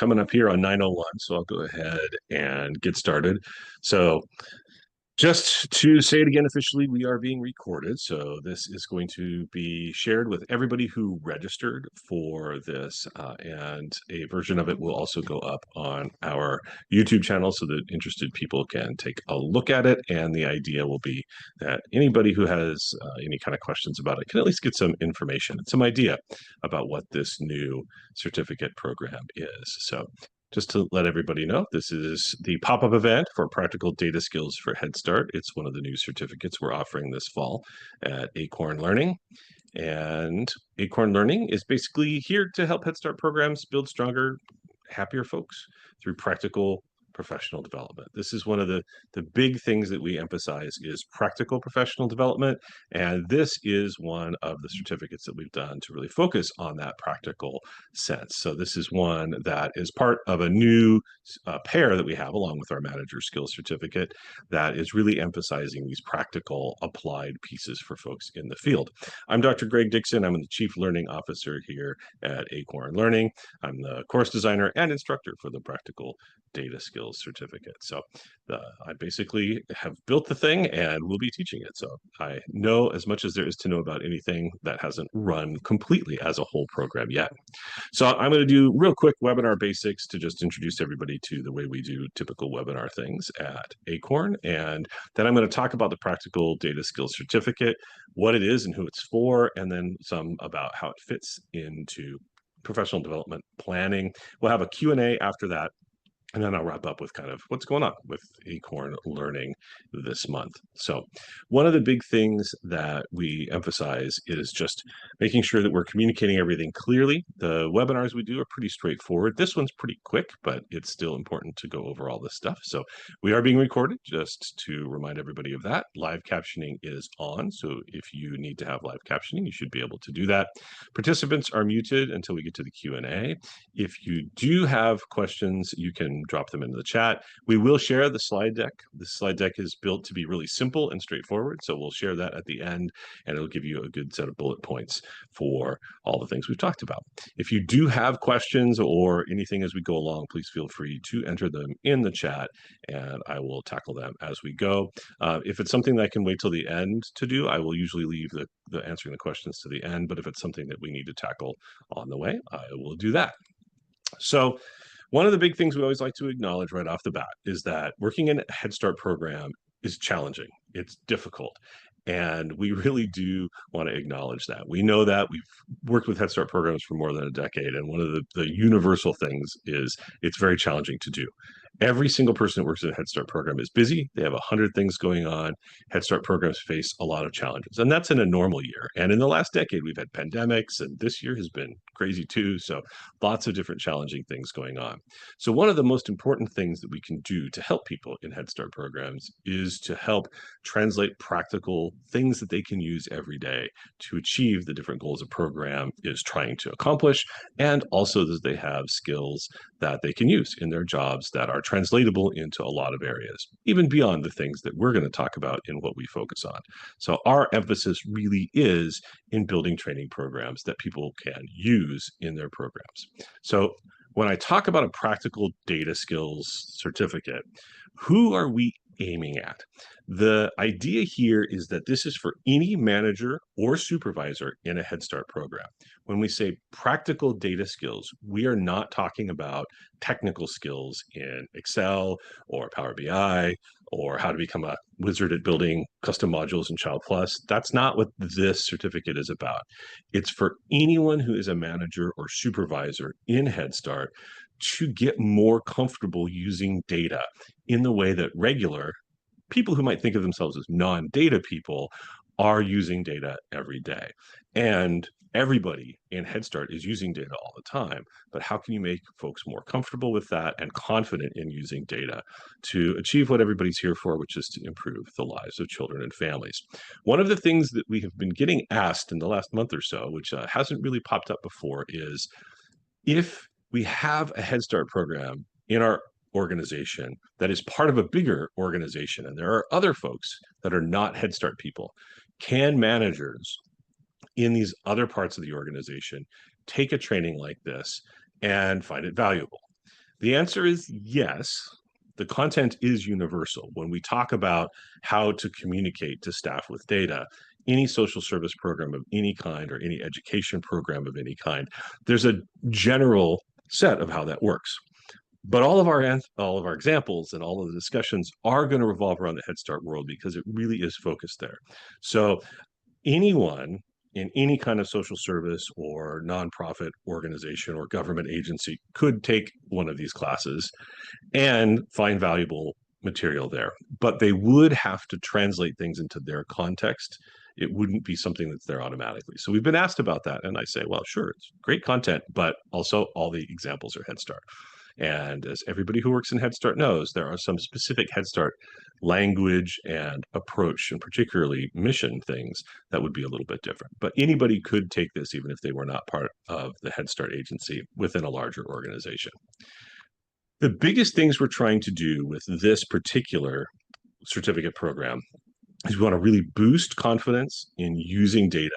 coming up here on 9:01, so I'll go ahead and get started. So just to say it again officially, we are being recorded. So this is going to be shared with everybody who registered for this, and a version of it will also go up on our YouTube channel so that interested people can take a look at it. And the idea will be that anybody who has any kind of questions about it can at least get some information and some idea about what this new certificate program is. So just to let everybody know, this is the pop-up event for practical data skills for Head Start. It's one of the new certificates we're offering this fall at Acorn Learning. And Acorn Learning is basically here to help Head Start programs build stronger, happier folks through practical professional development. This is one of the big things that we emphasize is practical professional development. And this is one of the certificates that we've done to really focus on that practical sense. So this is one that is part of a new pair that we have along with our manager skills certificate that is really emphasizing these practical applied pieces for folks in the field. I'm Dr. Greg Dixon. I'm the Chief Learning Officer here at Acorn Learning. I'm the course designer and instructor for the practical data skills certificate. So I basically have built the thing and will be teaching it. So I know as much as there is to know about anything that hasn't run completely as a whole program yet. So I'm going to do real quick webinar basics to just introduce everybody to the way we do typical webinar things at Acorn. And then I'm going to talk about the practical data skills certificate, what it is and who it's for, and then some about how it fits into professional development planning. We'll have a Q&A after that. And then I'll wrap up with kind of what's going on with Acorn Learning this month. So one of the big things that we emphasize is just making sure that we're communicating everything clearly. The webinars we do are pretty straightforward. This one's pretty quick, but it's still important to go over all this stuff. So we are being recorded, just to remind everybody of that. Live captioning is on. So if you need to have live captioning, you should be able to do that. Participants are muted until we get to the Q&A. If you do have questions, you can drop them into the chat. We will share the slide deck. The slide deck is built to be really simple and straightforward. So we'll share that at the end, and it'll give you a good set of bullet points for all the things we've talked about. If you do have questions or anything as we go along, please feel free to enter them in the chat, and I will tackle them as we go. If it's something that I can wait till the end to do, I will usually leave the answering the questions to the end. But if it's something that we need to tackle on the way, I will do that. So one of the big things we always like to acknowledge right off the bat is that working in a Head Start program is challenging. It's difficult. And we really do want to acknowledge that. We know that we've worked with Head Start programs for more than a decade. And one of the universal things is it's very challenging to do. Every single person that works in a Head Start program is busy. They have 100 things going on. Head Start programs face a lot of challenges, and that's in a normal year. And in the last decade, we've had pandemics, and this year has been crazy too. So lots of different challenging things going on. So one of the most important things that we can do to help people in Head Start programs is to help translate practical things that they can use every day to achieve the different goals a program is trying to accomplish, and also that they have skills that they can use in their jobs that are translatable into a lot of areas, even beyond the things that we're going to talk about in what we focus on. So our emphasis really is in building training programs that people can use in their programs. So when I talk about a practical data skills certificate, who are we aiming at? The idea here is that this is for any manager or supervisor in a Head Start program. When we say practical data skills, we are not talking about technical skills in Excel or Power BI or how to become a wizard at building custom modules in Child Plus. That's not what this certificate is about. It's for anyone who is a manager or supervisor in Head Start to get more comfortable using data in the way that regular people who might think of themselves as non-data people are using data every day. And everybody in Head Start is using data all the time, but how can you make folks more comfortable with that and confident in using data to achieve what everybody's here for, which is to improve the lives of children and families? One of the things that we have been getting asked in the last month or so, which hasn't really popped up before, is if we have a Head Start program in our organization that is part of a bigger organization, and there are other folks that are not Head Start people, can managers in these other parts of the organization take a training like this and find it valuable? The answer is yes. The content is universal. When we talk about how to communicate to staff with data, any social service program of any kind or any education program of any kind, there's a general set of how that works. But all of our examples and all of the discussions are going to revolve around the Head Start world because it really is focused there. So anyone in any kind of social service or nonprofit organization or government agency could take one of these classes and find valuable material there. But they would have to translate things into their context. It wouldn't be something that's there automatically. So we've been asked about that. And I say, well, sure, it's great content, but also all the examples are Head Start. And as everybody who works in Head Start knows, there are some specific Head Start language and approach, and particularly mission things that would be a little bit different. But anybody could take this even if they were not part of the Head Start agency within a larger organization. The biggest things we're trying to do with this particular certificate program is we want to really boost confidence in using data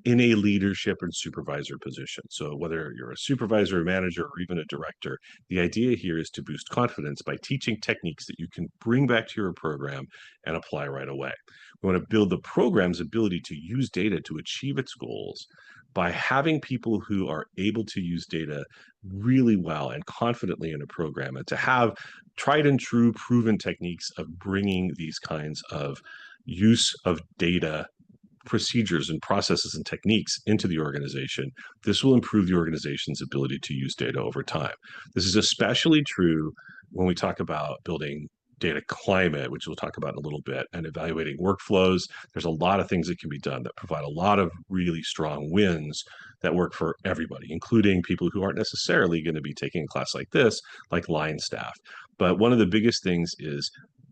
in a leadership and supervisor position. So whether you're a supervisor, a manager, or even a director, the idea here is to boost confidence by teaching techniques that you can bring back to your program and apply right away. We want to build the program's ability to use data to achieve its goals by having people who are able to use data really well and confidently in a program, and to have tried and true proven techniques of bringing these kinds of use of data procedures and processes and techniques into the organization. This will improve the organization's ability to use data over time. This is especially true when we talk about building data climate, which we'll talk about in a little bit, and evaluating workflows. There's a lot of things that can be done that provide a lot of really strong wins that work for everybody, including people who aren't necessarily going to be taking a class like this, like line staff. But one of the biggest things is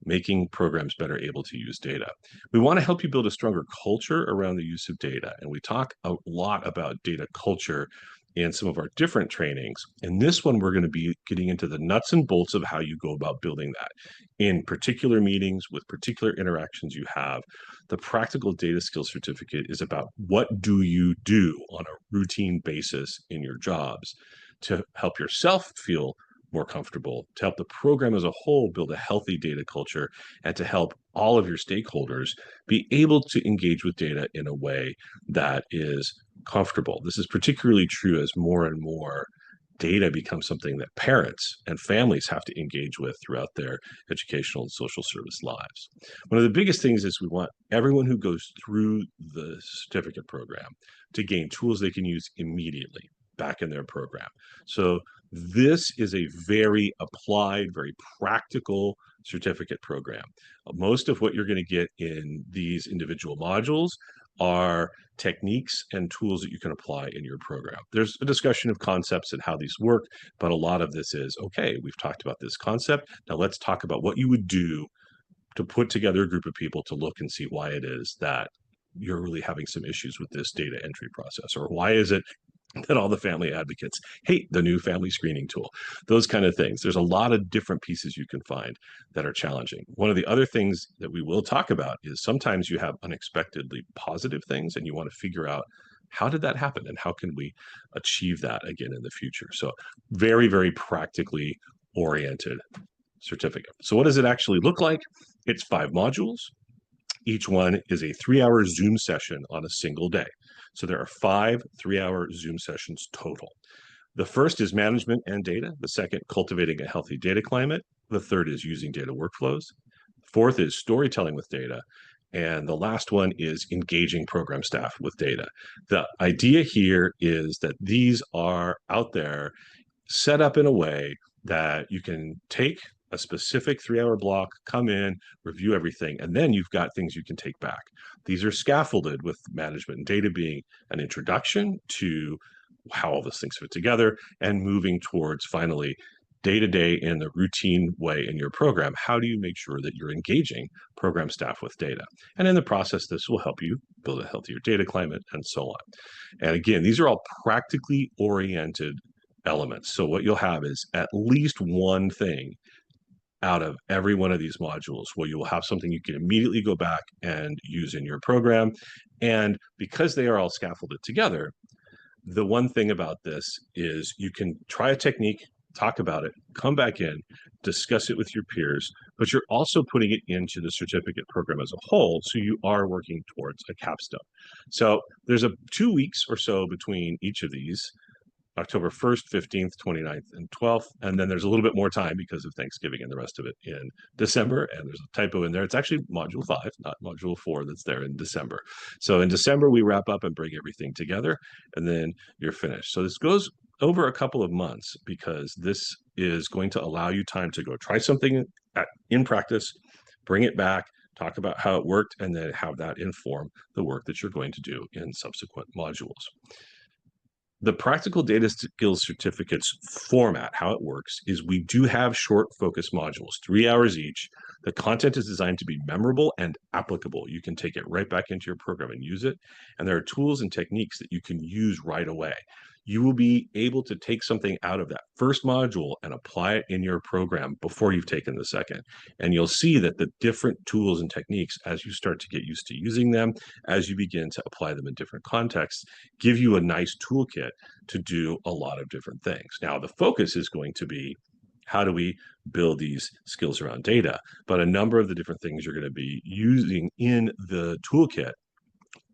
making programs better able to use data. We want to help you build a stronger culture around the use of data. And we talk a lot about data culture in some of our different trainings. In this one, we're going to be getting into the nuts and bolts of how you go about building that in particular meetings with particular interactions you have. The practical data skills certificate is about what do you do on a routine basis in your jobs to help yourself feel more comfortable, to help the program as a whole build a healthy data culture, and to help all of your stakeholders be able to engage with data in a way that is comfortable. This is particularly true as more and more data becomes something that parents and families have to engage with throughout their educational and social service lives. One of the biggest things is we want everyone who goes through the certificate program to gain tools they can use immediately back in their program. So this is a very applied, very practical certificate program. Most of what you're going to get in these individual modules are techniques and tools that you can apply in your program. There's a discussion of concepts and how these work, but a lot of this is, okay, we've talked about this concept. Now let's talk about what you would do to put together a group of people to look and see why it is that you're really having some issues with this data entry process, or why is it that all the family advocates hate the new family screening tool, those kind of things. There's a lot of different pieces you can find that are challenging. One of the other things that we will talk about is sometimes you have unexpectedly positive things and you want to figure out how did that happen and how can we achieve that again in the future. So very, very practically oriented certificate. So what does it actually look like? It's 5 modules. Each one is a 3-hour Zoom session on a single day. So there are 5 3-hour Zoom sessions total. The first is management and data. The second, cultivating a healthy data climate. The third is using data workflows. Fourth is storytelling with data. And the last one is engaging program staff with data. The idea here is that these are out there set up in a way that you can take a specific 3-hour block, come in, review everything, and then you've got things you can take back. These are scaffolded with management and data being an introduction to how all those things fit together and moving towards finally day-to-day in the routine way in your program. How do you make sure that you're engaging program staff with data? And in the process, this will help you build a healthier data climate and so on. And again, these are all practically oriented elements. So what you'll have is at least one thing out of every one of these modules where you will have something you can immediately go back and use in your program. And because they are all scaffolded together, the one thing about this is you can try a technique talk about it, come back in, discuss it with your peers, but you're also putting it into the certificate program as a whole. So you are working towards a capstone. So there's 2 weeks or so between each of these. October 1st, 15th, 29th, and 12th. And then there's a little bit more time because of Thanksgiving and the rest of it in December. And there's a typo in there. It's actually module 5, not module 4 that's there in December. So in December, we wrap up and bring everything together, and then you're finished. So this goes over a couple of months because this is going to allow you time to go try something in practice, bring it back, talk about how it worked, and then have that inform the work that you're going to do in subsequent modules. The practical data skills certificates format, how it works, is we do have short focus modules, 3 hours each. The content is designed to be memorable and applicable. You can take it right back into your program and use it. And there are tools and techniques that you can use right away. You will be able to take something out of that first module and apply it in your program before you've taken the second. And you'll see that the different tools and techniques, as you start to get used to using them, as you begin to apply them in different contexts, give you a nice toolkit to do a lot of different things. Now, the focus is going to be how do we build these skills around data? But a number of the different things you're going to be using in the toolkit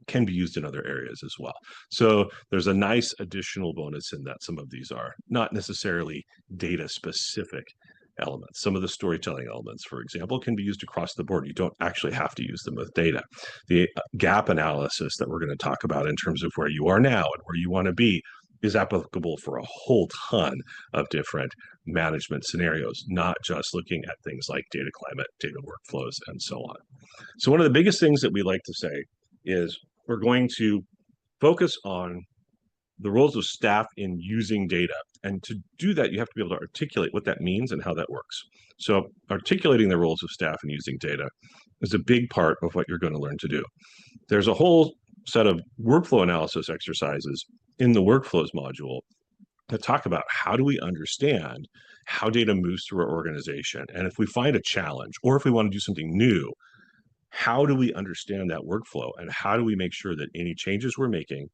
can be used in other areas as well. So there's a nice additional bonus in that some of these are not necessarily data specific elements. Some of the storytelling elements, for example, can be used across the board. You don't actually have to use them with data. The gap analysis that we're going to talk about in terms of where you are now and where you want to be is applicable for a whole ton of different management scenarios, not just looking at things like data climate, data workflows, and so on. So one of the biggest things that we like to say is we're going to focus on the roles of staff in using data. And to do that, you have to be able to articulate what that means and how that works. So articulating the roles of staff in using data is a big part of what you're going to learn to do. There's a whole set of workflow analysis exercises in the workflows module that talk about how do we understand how data moves through our organization. And if we find a challenge or if we want to do something new, how do we understand that workflow and how do we make sure that any changes we're making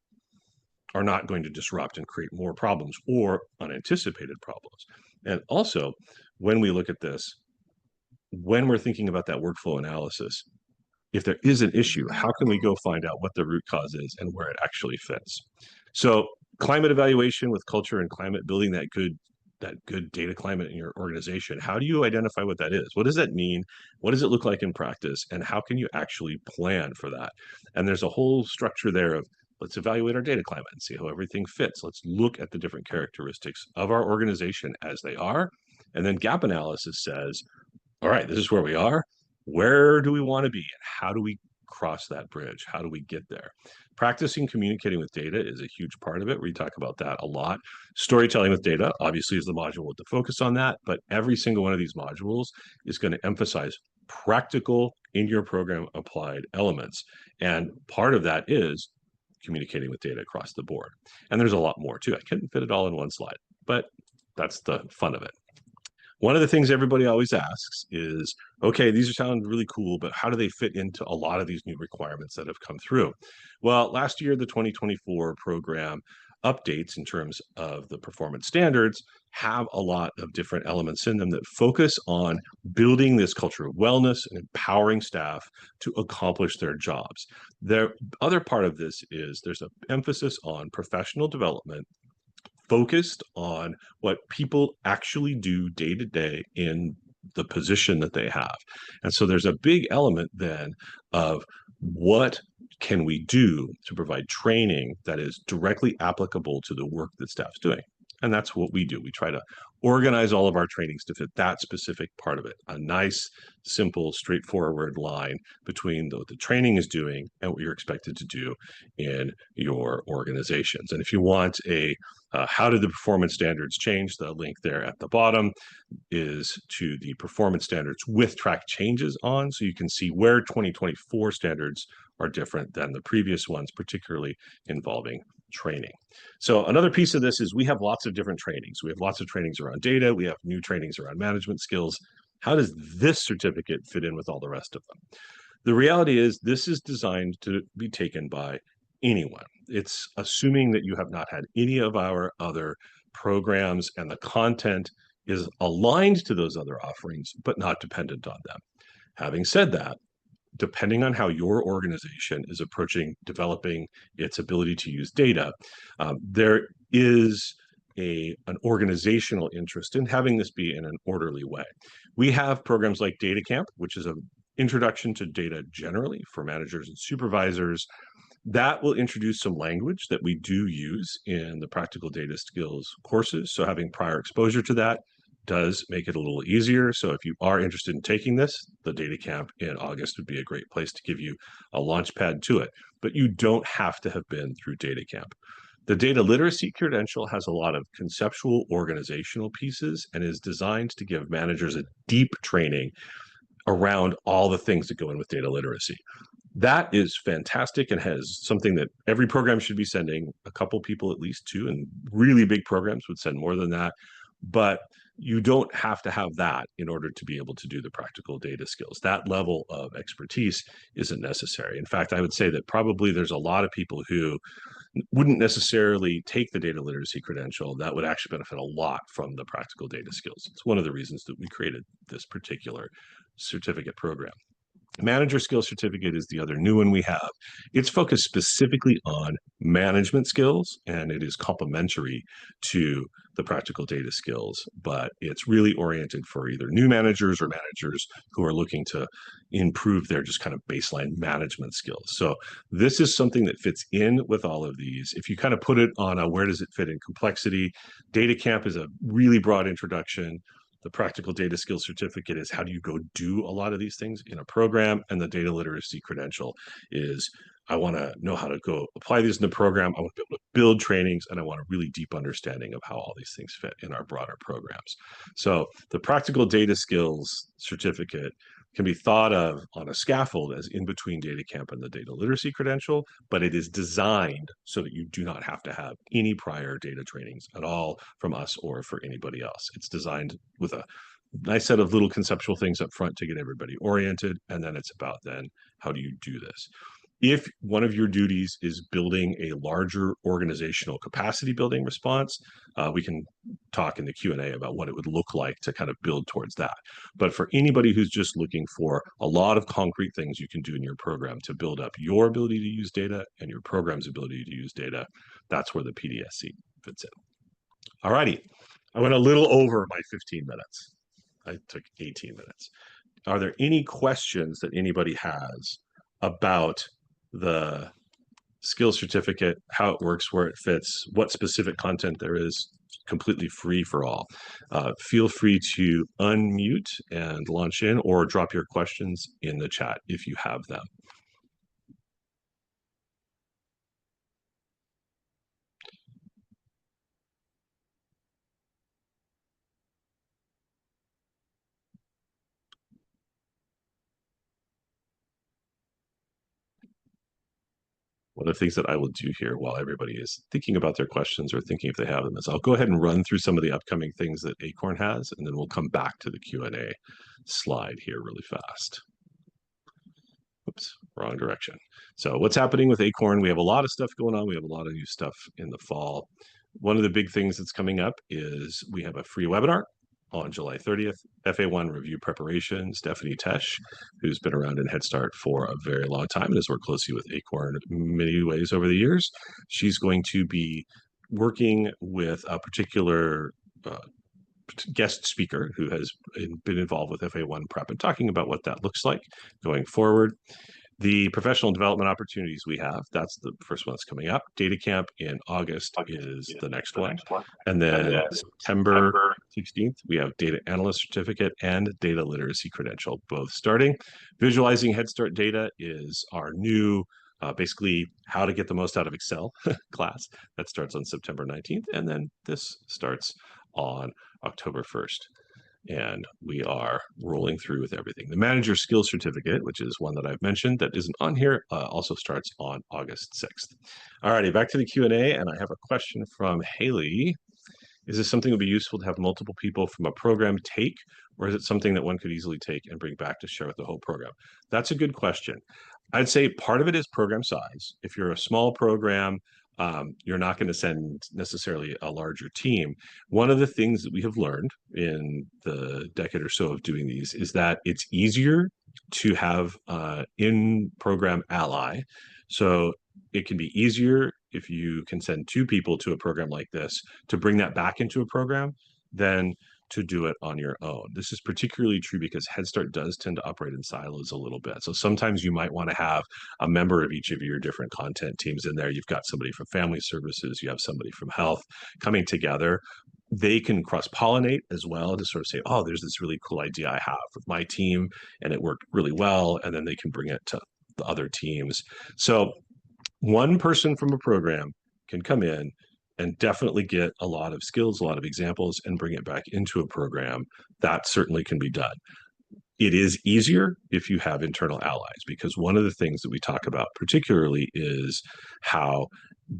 are not going to disrupt and create more problems or unanticipated problems? And also, when we look at this, when we're thinking about that workflow analysis, if there is an issue, how can we go find out what the root cause is and where it actually fits? So climate evaluation with culture and climate, building that good data climate in your organization. How do you identify what that is? What does that mean? What does it look like in practice? And how can you actually plan for that? And there's a whole structure there of let's evaluate our data climate and see how everything fits. Let's look at the different characteristics of our organization as they are. And then gap analysis says, all right, this is where we are. Where do we want to be? And how do we cross that bridge? How do we get there? Practicing communicating with data is a huge part of it. We talk about that a lot. Storytelling with data, obviously, is the module with the focus on that. But every single one of these modules is going to emphasize practical in your program applied elements. And part of that is communicating with data across the board. And there's a lot more too. I couldn't fit it all in one slide, but that's the fun of it. One of the things everybody always asks is, okay, these sound really cool, but how do they fit into a lot of these new requirements that have come through? Well, last year, the 2024 program updates in terms of the performance standards have a lot of different elements in them that focus on building this culture of wellness and empowering staff to accomplish their jobs. The other part of this is there's an emphasis on professional development focused on what people actually do day to day in the position that they have. And so there's a big element then of what can we do to provide training that is directly applicable to the work that staff's doing. And that's what we do. We try to organize all of our trainings to fit that specific part of it. A nice, simple, straightforward line between what the training is doing and what you're expected to do in your organizations. And if you want a how did the performance standards change, the link there at the bottom is to the performance standards with track changes on. So you can see where 2024 standards are different than the previous ones, particularly involving training. So another piece of this is we have lots of different trainings. We have lots of trainings around data. We have new trainings around management skills. How does this certificate fit in with all the rest of them? The reality is this is designed to be taken by anyone. It's assuming that you have not had any of our other programs and the content is aligned to those other offerings, but not dependent on them. Having said that, depending on how your organization is approaching developing its ability to use data, there is an organizational interest in having this be in an orderly way. We have programs like Data Camp, which is an introduction to data generally for managers and supervisors. That will introduce some language that we do use in the practical data skills courses. So having prior exposure to that does make it a little easier. So if you are interested in taking this, the data camp in August would be a great place to give you a launch pad to it. But you don't have to have been through data camp. The data literacy credential has a lot of conceptual organizational pieces and is designed to give managers a deep training around all the things that go in with data literacy. That is fantastic and has something that every program should be sending a couple people at least to, and really big programs would send more than that. But you don't have to have that in order to be able to do the practical data skills. That level of expertise isn't necessary. In fact, I would say that probably there's a lot of people who wouldn't necessarily take the data literacy credential that would actually benefit a lot from the practical data skills. It's one of the reasons that we created this particular certificate program. Manager skill certificate is the other new one we have. It's focused specifically on management skills, and it is complementary to the practical data skills, but it's really oriented for either new managers or managers who are looking to improve their just kind of baseline management skills. So this is something that fits in with all of these. If you kind of put it on a where does it fit in complexity, Data Camp is a really broad introduction. The practical data skills certificate is how do you go do a lot of these things in a program, and the data literacy credential is I want to know how to go apply these in the program. I want to be able to build trainings, and I want a really deep understanding of how all these things fit in our broader programs. So the practical data skills certificate can be thought of on a scaffold as in between data camp and the data literacy credential, but it is designed so that you do not have to have any prior data trainings at all from us or for anybody else. It's designed with a nice set of little conceptual things up front to get everybody oriented, and then it's about then how do you do this. If one of your duties is building a larger organizational capacity building response, we can talk in the Q&A about what it would look like to kind of build towards that. But for anybody who's just looking for a lot of concrete things you can do in your program to build up your ability to use data and your program's ability to use data, that's where the PDSC fits in. All righty. I went a little over my 15 minutes. I took 18 minutes. Are there any questions that anybody has about the skill certificate, how it works, where it fits, what specific content there is? Completely free for all. Feel free to unmute and launch in, or drop your questions in the chat if you have them. One of the things that I will do here while everybody is thinking about their questions or thinking if they have them is I'll go ahead and run through some of the upcoming things that Acorn has, and then we'll come back to the Q&A slide here really fast. Oops, wrong direction. So what's happening with Acorn? We have a lot of stuff going on. We have a lot of new stuff in the fall. One of the big things that's coming up is we have a free webinar on July 30th, FA1 review preparation. Stephanie Tesh, who's been around in Head Start for a very long time and has worked closely with Acorn in many ways over the years. She's going to be working with a particular guest speaker who has been involved with FA1 prep and talking about what that looks like going forward. The professional development opportunities we have, that's the first one that's coming up. Data Camp in August is the next one. And then September 16th, we have Data Analyst Certificate and Data Literacy Credential, both starting. Visualizing Head Start Data is our new, basically how to get the most out of Excel class. That starts on September 19th. And then this starts on October 1st. And we are rolling through with everything. The Manager Skills Certificate, which is one that I've mentioned that isn't on here, also starts on August 6th. All righty, back to the Q&A, and I have a question from Haley. Is this something that would be useful to have multiple people from a program take, or is it something that one could easily take and bring back to share with the whole program? That's a good question. I'd say part of it is program size. If you're a small program, you're not going to send necessarily a larger team. One of the things that we have learned in the decade or so of doing these is that it's easier to have in-program ally. So it can be easier if you can send two people to a program like this to bring that back into a program than to do it on your own. This is particularly true because Head Start does tend to operate in silos a little bit. So sometimes you might want to have a member of each of your different content teams in there. You've got somebody from family services, you have somebody from health coming together. They can cross-pollinate as well to sort of say, oh, there's this really cool idea I have with my team and it worked really well. And then they can bring it to the other teams. So one person from a program can come in and definitely get a lot of skills, a lot of examples, and bring it back into a program. That certainly can be done. It is easier if you have internal allies, because one of the things that we talk about particularly is how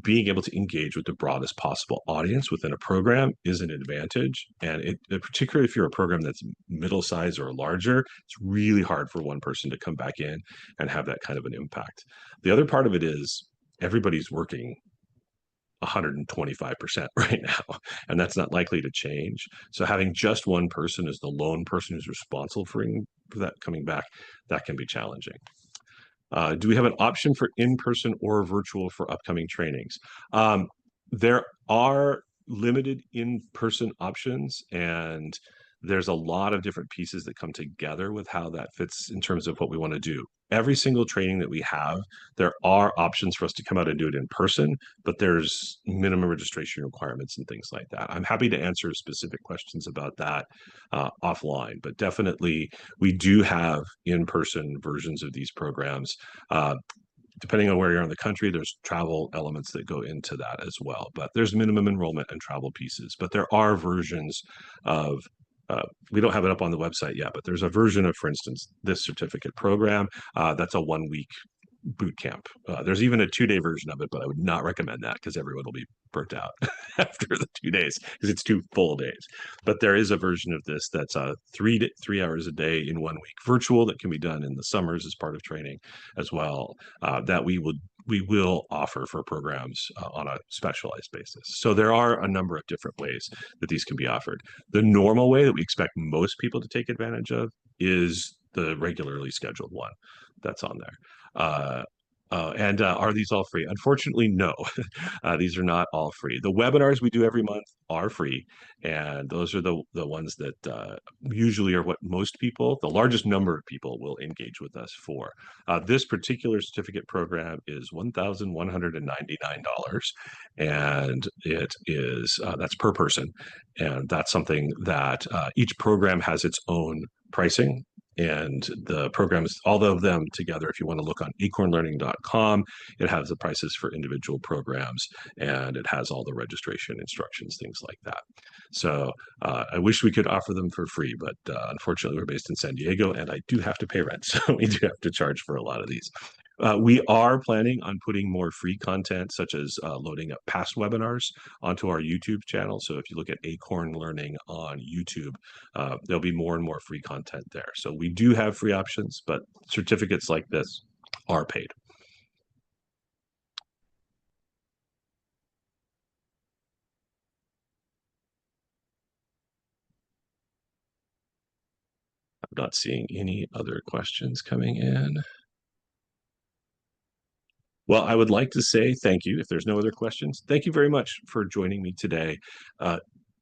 being able to engage with the broadest possible audience within a program is an advantage. And particularly if you're a program that's middle size or larger, it's really hard for one person to come back in and have that kind of an impact. The other part of it is everybody's working 125% right now, and that's not likely to change. So having just one person as the lone person who's responsible for that coming back, that can be challenging. Do we have an option for in-person or virtual for upcoming trainings? There are limited in-person options, and there's a lot of different pieces that come together with how that fits in terms of what we want to do. Every single training that we have, there are options for us to come out and do it in person, but there's minimum registration requirements and things like that. I'm happy to answer specific questions about that offline, but definitely we do have in-person versions of these programs. Depending on where you're in the country, there's travel elements that go into that as well. But there's minimum enrollment and travel pieces. But there are versions of we don't have it up on the website yet, but there's a version of, for instance, this certificate program that's a 1 week boot camp. There's even a 2 day version of it, but I would not recommend that because everyone will be burnt out after the 2 days because it's 2 full days. But there is a version of this that's 3 hours a day in 1 week virtual that can be done in the summers as part of training as well. That we will offer for programs on a specialized basis. So there are a number of different ways that these can be offered. The normal way that we expect most people to take advantage of is the regularly scheduled one that's on there. And are these all free? Unfortunately, no. These are not all free. The webinars we do every month are free, and those are the ones that usually are what most people, the largest number of people, will engage with us for. This particular certificate program is $1,199, and it is that's per person, and that's something that each program has its own pricing. And the programs, all of them together, if you want to look on acornlearning.com, it has the prices for individual programs and it has all the registration instructions, things like that. So I wish we could offer them for free, but unfortunately, we're based in San Diego and I do have to pay rent. So we do have to charge for a lot of these. We are planning on putting more free content, such as loading up past webinars onto our YouTube channel. So if you look at Acorn Learning on YouTube, there'll be more and more free content there. So we do have free options, but certificates like this are paid. I'm not seeing any other questions coming in. Well, I would like to say thank you. If there's no other questions, thank you very much for joining me today.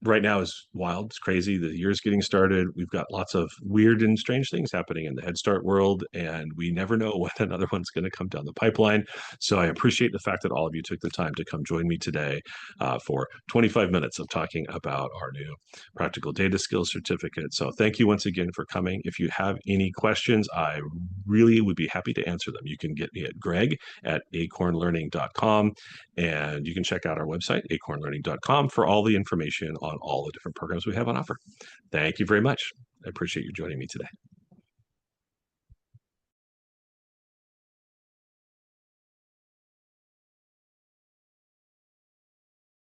Right now is wild. It's crazy. The year's getting started. We've got lots of weird and strange things happening in the Head Start world, and we never know when another one's going to come down the pipeline. So I appreciate the fact that all of you took the time to come join me today for 25 minutes of talking about our new practical data skills certificate. So thank you once again for coming. If you have any questions, I really would be happy to answer them. You can get me at greg@acornlearning.com, and you can check out our website, acornlearning.com, for all the information on all the different programs we have on offer. Thank you very much. I appreciate you joining me today.